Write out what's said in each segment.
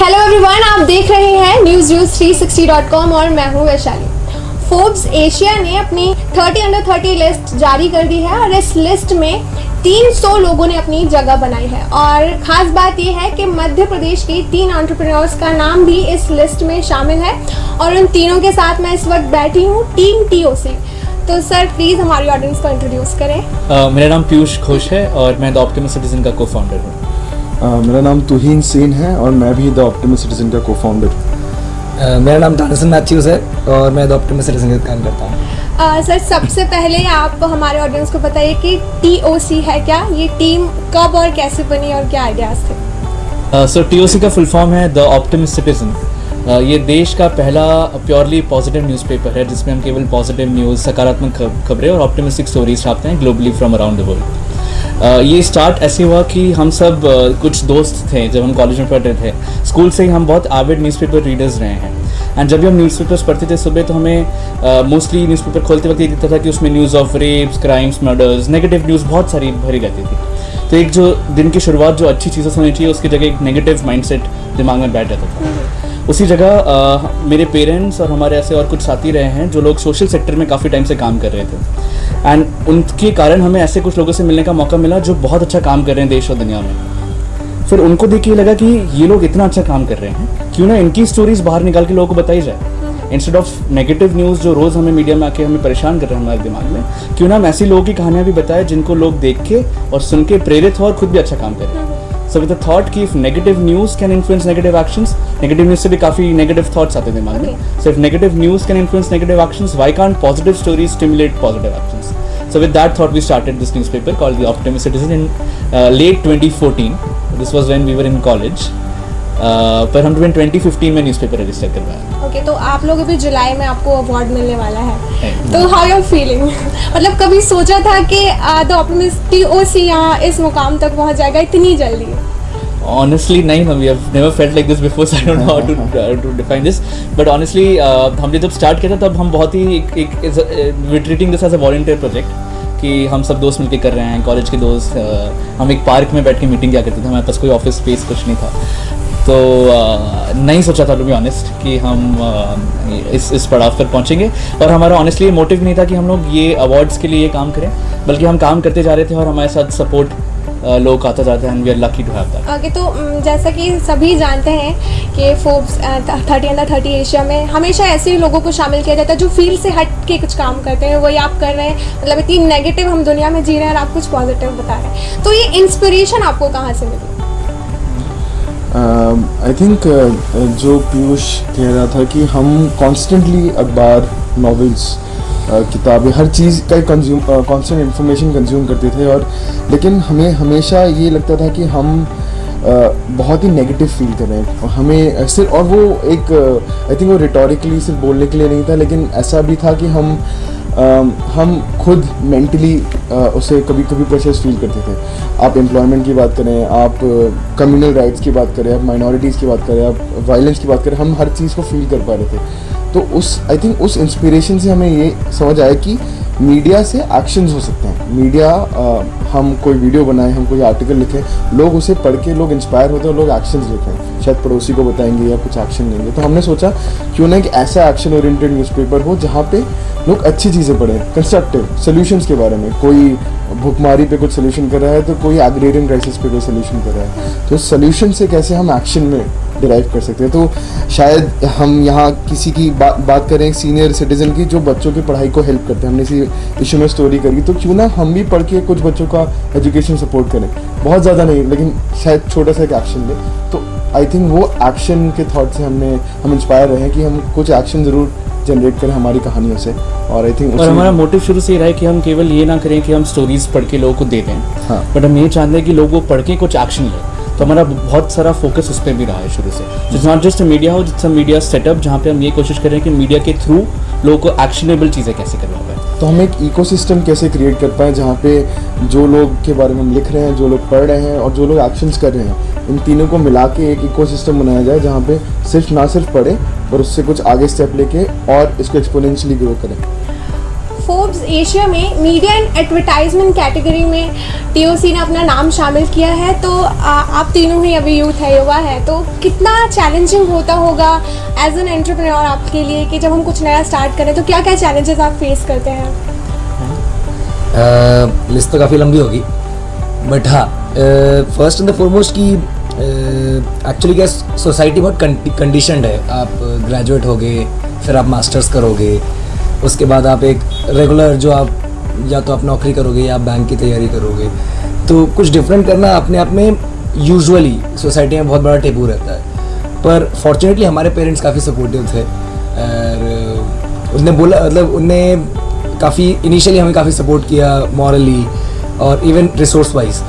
Hello everyone, आप देख रहे हैं newsnews360.com और मैं हूं वैशाली। फोर्ब्स एशिया ने अपनी 30 अंडर 30 लिस्ट जारी कर दी है और इस लिस्ट में 300 लोगों ने अपनी जगह बनाई है। और ख़ास बात यह है कि मध्य प्रदेश के 3 एंटरप्रेन्योर्स का नाम भी इस लिस्ट में शामिल है और उन तीनों के साथ मैं इस वक्त बैठी हूँ टीम TOC। तो सर प्लीज़ हमारी ऑडियंस को इंट्रोड्यूस करें। मेरा नाम पीयूष घोष है और मैं द ऑप्टिमिस्ट सिटीजन का को-फाउंडर हूँ। मेरा नाम तुहीन सेन है और मैं भी द ऑप्टिमिस्ट सिटीजन का को-फाउंडर हूँ। मेरा नाम डॉनसन मैथ्यूज है और मैं द ऑप्टिमिस्ट सिटीजन का काम करता हूँ। सर सबसे पहले आप हमारे ऑडियंस को बताइए कि TOC है क्या, ये टीम कब और कैसे बनी और क्या आइडियाज़ थे? सो TOC का फुल फॉर्म है द ऑप्टिमिस्ट सिटीजन। ये देश का पहला प्योरली पॉजिटिव न्यूज़पेपर है जिसमें हम केवल पॉजिटिव न्यूज़, सकारात्मक खबरें और ऑप्टिमिस्टिक स्टोरीज छापते हैं globally from around the world. ये स्टार्ट ऐसे हुआ कि हम सब कुछ दोस्त थे जब हम कॉलेज में पढ़ रहे थे। स्कूल से ही हम बहुत एविड न्यूज़पेपर रीडर्स रहे हैं एंड जब भी हम न्यूज़पेपर्स पढ़ते थे सुबह तो हमें मोस्टली न्यूज़पेपर खोलते वक्त ये दिखता था कि उसमें news of rapes, crimes, murders, negative news बहुत सारी भरी रहती थी। तो एक जो दिन की शुरुआत जो अच्छी चीज़ों से होनी चाहिए उसकी जगह एक नेगेटिव माइंडसेट दिमाग में बैठ जाता था। उसी जगह मेरे पेरेंट्स और हमारे ऐसे और कुछ साथी रहे हैं जो लोग सोशल सेक्टर में काफ़ी टाइम से काम कर रहे थे एंड उनके कारण हमें ऐसे कुछ लोगों से मिलने का मौका मिला जो बहुत अच्छा काम कर रहे हैं देश और दुनिया में। फिर उनको देख के ये लगा कि ये लोग इतना अच्छा काम कर रहे हैं, क्यों ना इनकी स्टोरीज बाहर निकाल के लोगों को बताई जाए। इंस्टेड ऑफ नेगेटिव न्यूज़ जो रोज़ हमें मीडिया में आके हमें परेशान कर रहे हैं हमारे दिमाग में, क्यों ना हम ऐसी लोगों की कहानियाँ भी बताएं जिनको लोग देख के और सुन के प्रेरित हो और खुद भी अच्छा काम करें। So with the thought कि if negative news can influence negative actions, negative news से भी काफ़ी negative thoughts आते हैं दिमाग में। So if negative news can influence negative actions, why can't positive stories stimulate positive actions? So with that thought, we started this newspaper called the Optimist Citizen in late 2014. This was when we were in college. पर हमने 2015 में newspaper register करवाया। Okay, तो आप लोग अभी जुलाई में आपको अवार्ड मिलने वाला है, तो हाउ यू फीलिंग? मतलब कभी सोचा था कि द ऑप्टिमिस्ट TOC यहाँ इस मुकाम तक पहुँच जाएगा इतनी जल्दी? Honestly नहीं, we have never felt like this before, so I don't know how to define this. But honestly हमने जब स्टार्ट किया था तब हम बहुत ही we're treating this as a volunteer project कि हम सब दोस्त मिलकर कर रहे हैं, कॉलेज के दोस्त। हम एक पार्क में बैठ के मीटिंग किया करते थे, हमारे पास कोई ऑफिस स्पेस कुछ नहीं था, तो नहीं सोचा था टू बी ऑनेस्ट कि हम इस पड़ाव पर पहुंचेंगे। और हमारा ऑनेस्टली मोटिव नहीं था कि हम लोग ये अवार्ड्स के लिए ये काम करें, बल्कि हम काम करते जा रहे थे और हमारे साथ सपोर्ट लोग आता जाते हैं। We are lucky to have that. Okay, तो जैसा कि सभी जानते हैं कि फोर्ब्स 30 अंडर 30 एशिया में हमेशा ऐसे लोगों को शामिल किया जाता है जो फील्ड से हट के कुछ काम करते हैं। वही आप कर रहे हैं, मतलब इतनी नेगेटिव हम दुनिया में जी रहे हैं और आप कुछ पॉजिटिव बता रहे हैं। तो ये इंस्पिरेशन आपको कहाँ से मिली? आई थिंक जो पीयूष कह रहा था कि हम कॉन्स्टेंटली अखबार, नॉवेल्स, किताबें, हर चीज़ का कॉन्स्टेंट इन्फॉर्मेशन कंज्यूम करते थे, और लेकिन हमें हमेशा ये लगता था कि हम बहुत ही नेगेटिव फील कर रहे हैं। और हमें सिर्फ, और वो एक आई थिंक वो रिटोरिकली सिर्फ बोलने के लिए नहीं था, लेकिन ऐसा भी था कि हम खुद मेंटली उसे कभी कभी प्रेशर्स फील करते थे। आप एम्प्लॉयमेंट की बात करें, आप कम्युनल राइट्स की बात करें, आप माइनॉरिटीज़ की बात करें, आप वायलेंस की बात करें, हम हर चीज़ को फील कर पा रहे थे। तो आई थिंक उस इंस्पिरेशन से हमें ये समझ आया कि मीडिया से एक्शंस हो सकते हैं। मीडिया, हम कोई वीडियो बनाएं, हम कोई आर्टिकल लिखें, लोग उसे पढ़ के लोग इंस्पायर होते हैं और लोग एक्शंस लेते, शायद पड़ोसी को बताएंगे या कुछ एक्शन लेंगे। तो हमने सोचा क्यों ना कि ऐसा एक्शन ओरिएंटेड न्यूज़पेपर हो जहाँ पे लोग अच्छी चीज़ें पढ़ें, कंस्ट्रक्टिव सॉल्यूशंस के बारे में। कोई भुखमरी पे कुछ सोल्यूशन कर रहा है तो कोई एग्रेरियन क्राइसिस पे कोई सोल्यूशन कर रहा है, तो सोल्यूशन से कैसे हम एक्शन में डिराइव कर सकते हैं। तो शायद हम यहाँ किसी की बात करें सीनियर सिटीजन की जो बच्चों की पढ़ाई को हेल्प करते हैं, हमने इसी इशू में स्टोरी करी, तो क्यों ना हम भी पढ़ के कुछ बच्चों का एजुकेशन सपोर्ट करें। बहुत ज़्यादा नहीं, लेकिन शायद छोटा सा एक एक्शन लें। तो आई थिंक वो एक्शन के थॉट से हम इंस्पायर रहे हैं कि हम कुछ एक्शन ज़रूर जनरेट करें हमारी कहानियों से। और आई थिंक और हमारा मोटिव शुरू से ये रहा है कि हम केवल ये ना करें कि हम स्टोरीज पढ़ के लोगों को दे दें, हाँ, बट हम ये चाहते हैं कि लोग वो पढ़ के कुछ एक्शन लें। तो हमारा बहुत सारा फोकस उस पर भी रहा है शुरू से। It's not just a media house, it's a media setup जहाँ पे हम ये कोशिश कर रहे हैं कि मीडिया के थ्रू लोगों को एक्शनेबल चीज़ें कैसे करवा पाए। तो हम एक इकोसिस्टम कैसे क्रिएट कर पाएँ जहाँ पे जो लोग के बारे में हम लिख रहे हैं, जो लोग पढ़ रहे हैं और जो लोग एक्शंस कर रहे हैं, इन तीनों को मिला के एक इकोसिस्टम बनाया जाए जहाँ पे सिर्फ ना सिर्फ पढ़े और उससे कुछ आगे स्टेप लेके और इसको एक्सपोनेंशियली ग्रो करें। फोर्ब्स एशिया में मीडिया एंड एडवर्टाइजमेंट कैटेगरी में टीओसी ने अपना नाम शामिल किया है। तो आप तीनों ही अभी यूथ है, युवा है, तो कितना चैलेंजिंग होता होगा एज एन एंटरप्रेन्योर आपके लिए कि जब हम कुछ नया स्टार्ट करें तो क्या क्या चैलेंजेस आप फेस करते हैं? लिस्ट तो काफ़ी लंबी होगी, बट हाँ, फर्स्ट एंड द फॉरमोस्ट की एक्चुअली क्या सोसाइटी बहुत कंडीशनड है। आप ग्रेजुएट होगे, फिर आप मास्टर्स करोगे, उसके बाद आप एक रेगुलर जो आप या तो आप नौकरी करोगे या आप बैंक की तैयारी करोगे, तो कुछ डिफरेंट करना अपने आप में यूजुअली सोसाइटी में बहुत बड़ा टेबू रहता है। पर फॉर्चुनेटली हमारे पेरेंट्स काफ़ी सपोर्टिव थे और उनने बोला, मतलब उनने काफ़ी इनिशियली हमें काफ़ी सपोर्ट किया मॉरली और इवन रिसोर्स वाइज।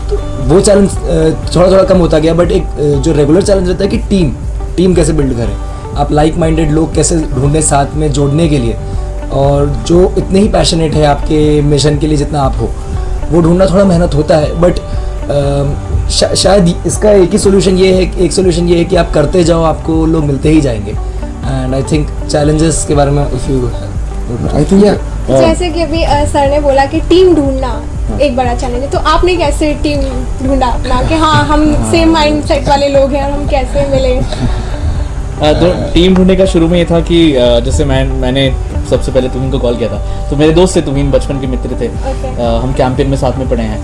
तो वो चैलेंज थोड़ा थोड़ा कम होता गया, बट एक जो रेगुलर चैलेंज रहता है कि टीम कैसे बिल्ड करें, आप लाइक माइंडेड लोग कैसे ढूंढें साथ में जोड़ने के लिए, और जो इतने ही पैशनेट है आपके मिशन के लिए जितना आप हो, वो ढूंढना थोड़ा मेहनत होता है। बट शायद इसका एक ही सोल्यूशन ये है कि आप करते जाओ, आपको लोग मिलते ही जाएंगे। एंड आई थिंक चैलेंजेस के बारे में इफ यू आई थिंक जैसे कि अभी सर ने बोला कि टीम ढूंढना एक बड़ा चैलेंज है, तो आपने कैसे टीम ढूंढा अपना कि हाँ हम सेम माइंड सेट वाले लोग हैं और हम कैसे मिले? तो टीम ढूंढने का शुरू में ये था कि जैसे मैंने सबसे पहले तुहीन को कॉल किया था। तो मेरे दोस्त थे तुहीन, बचपन के मित्र थे। हम कैंपेन में साथ में पढ़े हैं,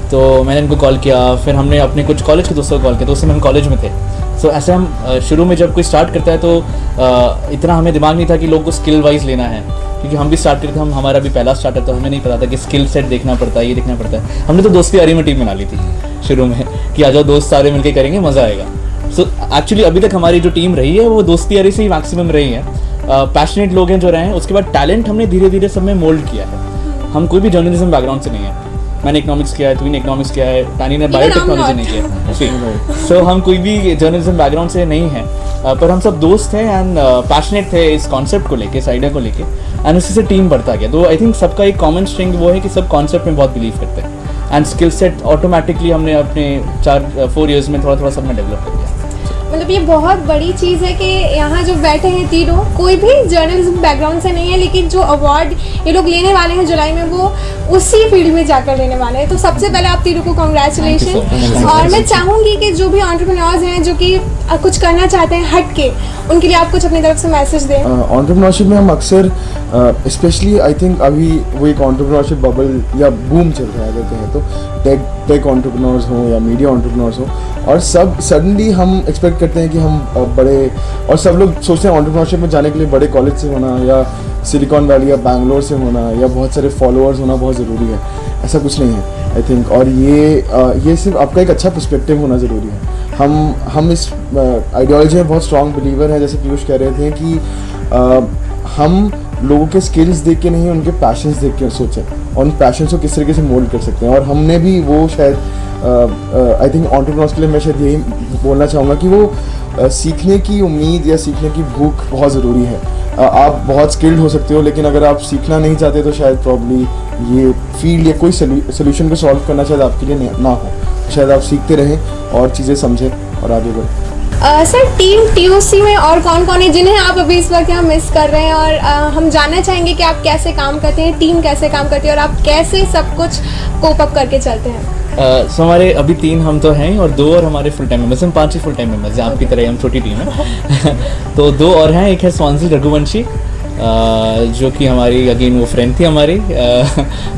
तो मैंने इनको कॉल किया। फिर हमने अपने कुछ कॉलेज के दोस्तों को कॉल किया, तो उस समय हम कॉलेज में थे। सो ऐसे हम शुरू में जब कोई स्टार्ट करता है तो इतना हमें दिमाग नहीं था कि लोग को स्किल वाइज लेना है, क्योंकि हम भी स्टार्ट करते थे। हमारा भी पहला स्टार्ट है, तो हमें नहीं पता था कि स्किल सेट देखना पड़ता है, ये देखना पड़ता है। हमने तो दोस्ती यारी में टीम बना ली थी शुरू में कि आ जाओ दोस्त सारे मिलकर करेंगे, मज़ा आएगा। सो एक्चुअली अभी तक हमारी जो टीम रही है वो दोस्ती यारी से ही मैक्सिमम रही है। पैशनेट लोग हैं जो रहे हैं। उसके बाद टैलेंट हमने धीरे धीरे सब में मोल्ड किया है। हम कोई भी जर्नलिज्म बैकग्राउंड से नहीं है। मैंने इकोनॉमिक्स किया है, तुहीन इकोनॉमिक्स किया है, टानी ने बायोटेक्नोलॉजी नहीं किया। सो हम कोई भी जर्नलिज्म बैकग्राउंड से नहीं है, पर हम सब दोस्त थे एंड पैशनेट थे इस कॉन्सेप्ट को लेके, इस आइडिया को लेके, एंड उसी से टीम बढ़ता गया। तो आई थिंक सबका एक कॉमन स्ट्रिंग वो है कि सब कॉन्सेप्ट में बहुत बिलीव करते हैं एंड स्किल सेट ऑटोमेटिकली हमने अपने 4-4 ईयर्स में थोड़ा थोड़ा सब में डेवलप कर दिया। मतलब ये बहुत बड़ी चीज़ है कि यहाँ जो बैठे हैं तीनों, कोई भी जर्नलिज्म बैकग्राउंड से नहीं है, लेकिन जो अवार्ड ये लोग लेने वाले हैं जुलाई में, वो उसी फील्ड में जाकर लेने वाले हैं। तो सबसे पहले आप तीनों को कॉन्ग्रेचुलेशन। और मैं चाहूँगी कि जो भी एंटरप्रेन्योर्स हैं जो कि कुछ करना चाहते हैं हट के, उनके लिए आप कुछ अपनी तरफ से मैसेज दें। एंटरप्रेन्योरशिप में हम अक्सर स्पेशली आई थिंक अभी वो एक एंटरप्रेन्योरशिप बबल या बूम चल रहा है अगर कहें तो, टेक एंटरप्रेन्योर्स हों या मीडिया एंटरप्रेन्योर्स हों, और सब सडनली हम एक्सपेक्ट करते हैं कि हम बड़े, और सब लोग सोचते हैं एंटरप्रेन्योरशिप में जाने के लिए बड़े कॉलेज से होना या सिलिकॉन वैली या बैंगलोर से होना या बहुत सारे फॉलोअर्स होना बहुत ज़रूरी है। ऐसा कुछ नहीं है आई थिंक। और ये सिर्फ आपका एक अच्छा पर्सपेक्टिव होना ज़रूरी है। हम इस आइडियोलॉजी में बहुत स्ट्रॉन्ग बिलीवर हैं, जैसे पीयूष कह रहे थे कि हम लोगों के स्किल्स देख के नहीं, उनके पैशंस देख के सोचें और उन पैशंस को किस तरीके से मोल्ड कर सकते हैं। और हमने भी वो शायद आई थिंक एंटरप्रेन्योर्स के लिए मैं शायद यही बोलना चाहूँगा कि वो सीखने की उम्मीद या सीखने की भूख बहुत ज़रूरी है। आप बहुत स्किल्ड हो सकते हो, लेकिन अगर आप सीखना नहीं चाहते तो शायद प्रॉब्ली ये फील्ड या कोई सोल्यूशन को सॉल्व करना शायद आपके लिए ना हो। शायद आप सीखते रहें और चीज़ें समझें और आगे बढ़ें। सर टीम टीओसी में और कौन कौन है जिन्हें आप अभी इस वक्त यहाँ मिस कर रहे हैं, और हम जानना चाहेंगे कि आप कैसे काम करते हैं, टीम कैसे काम करती है और आप कैसे सब कुछ कोप अप करके चलते हैं? सो हमारे अभी 3 हम तो हैं और 2 और हमारे फुल टाइम मेंबर्स, हम 5 ही फुल टाइम मेंबर्स हैं। आपकी तरह हम छोटी टीम है। तो 2 और हैं। एक है स्वांसी रघुवंशी, जो कि हमारी अगेन वो फ्रेंड थी हमारी,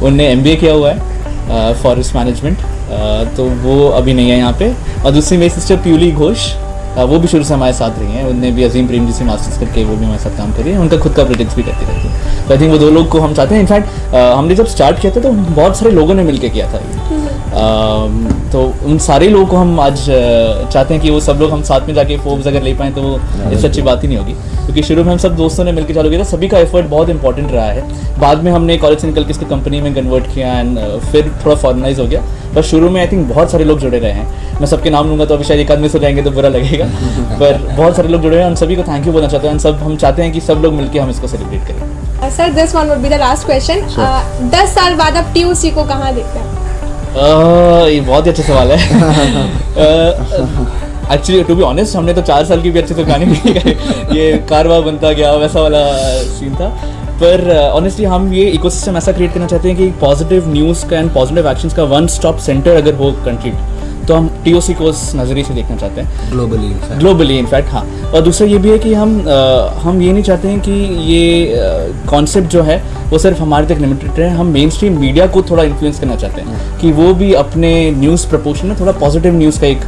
उनने MBA किया हुआ है फॉरेस्ट मैनेजमेंट, तो वो अभी नहीं है यहाँ पे। और दूसरी मेरी सिस्टर प्यूली घोष, वो भी शुरू से हमारे साथ रही हैं। उनने भी अजीम प्रेम जी से मास्टर्स करके वो भी हमारे साथ काम कर रही है। उनका खुद का प्रोजेक्ट्स भी करती रहती है। तो आई थिंक वो 2 लोग को हम चाहते हैं। इनफैक्ट हमने जब स्टार्ट किया था तो बहुत सारे लोगों ने मिलकर किया था। तो उन सारे लोगों को हम आज चाहते हैं कि वो सब लोग हम साथ में जाके फोर्ब्स अगर ले पाएँ तो वो इससे अच्छी बात ही नहीं होगी, क्योंकि शुरू में हम सब दोस्तों ने मिलकर चालू किया था। सभी का एफर्ट बहुत इंपॉर्टेंट रहा है। बाद में हमने कॉलेज से निकल के इसको कंपनी में कन्वर्ट किया एंड फिर थोड़ा फॉर्मलाइज हो गया। पर शुरू में आई थिंक बहुत सारे लोग जुड़े रहे हैं। मैं सबके नाम लूँगा तो अभी शायद एक आदमी से जाएंगे तो बुरा लगेगा, पर बहुत सारे लोग जुड़े हैं। उन सभी को थैंक यू बोलना चाहते हैं। सब हम चाहते हैं कि सब लोग मिलकर हम इसको सेलिब्रेट करें। Sir this one would be the last question. 10 साल बाद आप टीओसी को कहाँ देखते हैं? ये बहुत ही अच्छा सवाल है। एक्चुअली टू बी ऑनेस्ट, हमने तो 4 साल की भी अच्छे से प्लानिंग नहीं करी। ये कारवा बनता गया वैसा वाला सीन था। पर ऑनेस्टली हम ये इकोसिस्टम ऐसा क्रिएट करना चाहते हैं कि पॉजिटिव न्यूज़ का एंड पॉजिटिव एक्शंस का वन स्टॉप सेंटर अगर हो कंट्री, तो हम TOC को उस नज़रिए से देखना चाहते हैं, ग्लोबली इनफैक्ट। हाँ, और दूसरा ये भी है कि हम ये नहीं चाहते हैं कि ये कॉन्सेप्ट जो है वो सिर्फ हमारे तक लिमिटेड है। हम मेन स्ट्रीम मीडिया को थोड़ा इन्फ्लुएंस करना चाहते हैं कि वो भी अपने न्यूज़ प्रपोर्शन में थोड़ा पॉजिटिव न्यूज़ का एक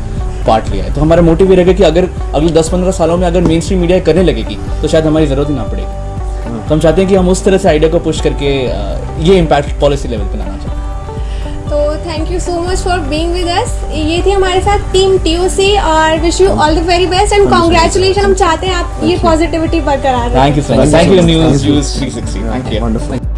पार्ट लिया है। तो हमारा मोटिव ये रहेगा कि अगर अगले 10-15 सालों में अगर मेन स्ट्रीम मीडिया करने लगेगी तो शायद हमारी ज़रूरत ही ना पड़ेगी। तो हम चाहते हैं कि हम उस तरह से आइडिया को पुश करके ये इम्पैक्ट पॉलिसी लेवल पर लाना चाहते हैं। तो thank you so much for being with us. ये थी हमारे साथ टीम TOC और wish you all the very best and congratulation. हम चाहते हैं आप ये पॉजिटिविटी बरकरार रखें। Thank you so much. Thank you news 360। Thank you. Wonderful.